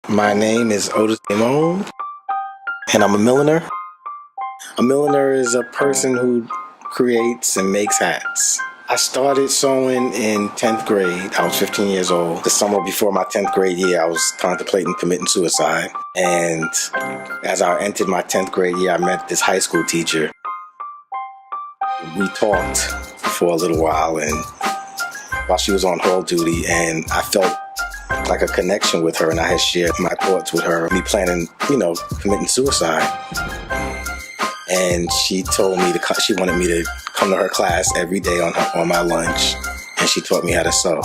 My name is Otis Damo'n, and I'm a milliner. A milliner is a person who creates and makes hats. I started sewing in 10th grade. I was 15 years old. The summer before my 10th grade year, I was contemplating committing suicide. And as I entered my 10th grade year, I met this high school teacher. We talked for a little while, and while she was on hall duty, and I felt like a connection with her, and I had shared my thoughts with her, me planning, committing suicide. And she told me she wanted me to come to her class every day on my lunch, and she taught me how to sew.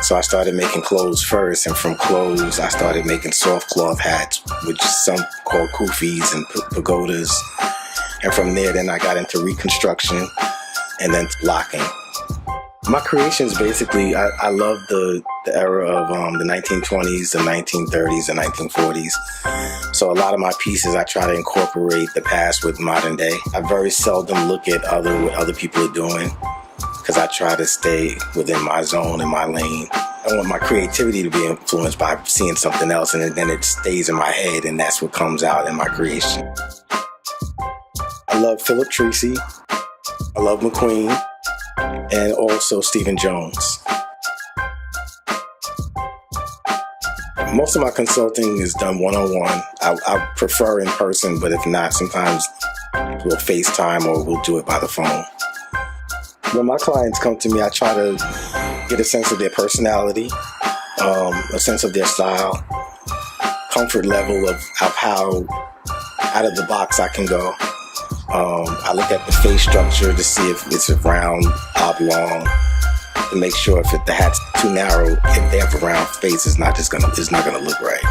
So I started making clothes first, and from clothes I started making soft cloth hats, which some call kufis and pagodas. And from there, then I got into reconstruction and then locking. My creations, basically, I love the era of the 1920s, the 1930s, the 1940s. So a lot of my pieces, I try to incorporate the past with modern day. I very seldom look at what other people are doing, because I try to stay within my zone and my lane. I want my creativity to be influenced by seeing something else, and then it stays in my head, and that's what comes out in my creation. I love Philip Treacy. I love McQueen. And also Stephen Jones. Most of my consulting is done one-on-one. I prefer in person, but if not, sometimes we'll FaceTime or we'll do it by the phone. When my clients come to me, I try to get a sense of their personality, a sense of their style, comfort level of how out of the box I can go. I look at the face structure to see if it's a round, oblong, to make sure if the hat's too narrow, if they have a round face, it's not gonna look right.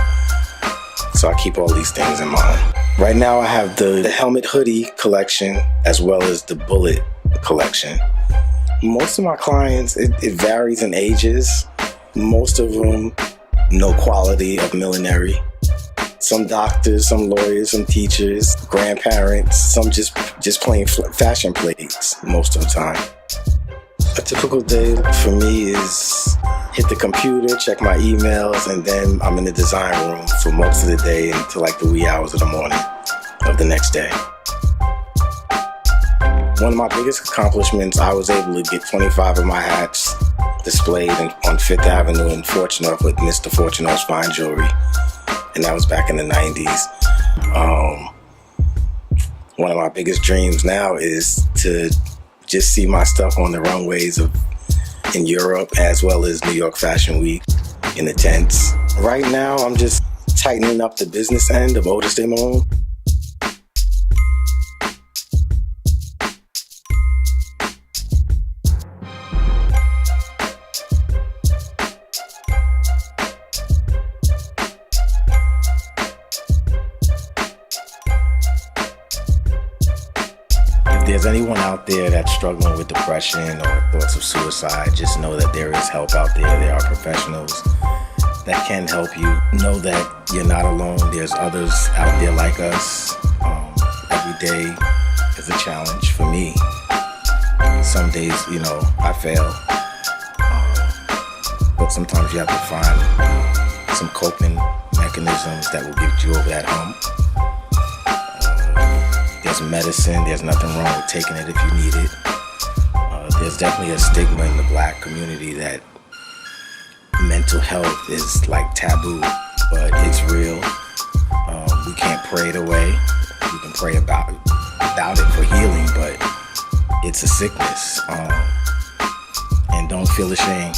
So I keep all these things in mind. Right now I have the helmet hoodie collection as well as the bullet collection. Most of my clients, it varies in ages. Most of them, no quality of millinery. Some doctors, some lawyers, some teachers, grandparents, some just plain fashion plates most of the time. A typical day for me is hit the computer, check my emails, and then I'm in the design room for most of the day until like the wee hours of the morning of the next day. One of my biggest accomplishments, I was able to get 25 of my hats displayed on Fifth Avenue in Fortunoff with Mr. Fortunoff's Fine Jewelry. And that was back in the 90s. One of my biggest dreams now is to just see my stuff on the runways in Europe as well as New York Fashion Week in the tents. Right now, I'm just tightening up the business end of Otis Damo'n. If there's anyone out there that's struggling with depression or thoughts of suicide, just know that there is help out there. There are professionals that can help you. Know that you're not alone. There's others out there like us. Every day is a challenge for me. Some days, I fail. But sometimes you have to find some coping mechanisms that will get you over that hump. There's medicine, there's nothing wrong with taking it if you need it. There's definitely a stigma in the Black community that mental health is like taboo, but it's real. We can't pray it away. We can pray about it for healing, but it's a sickness. And don't feel ashamed.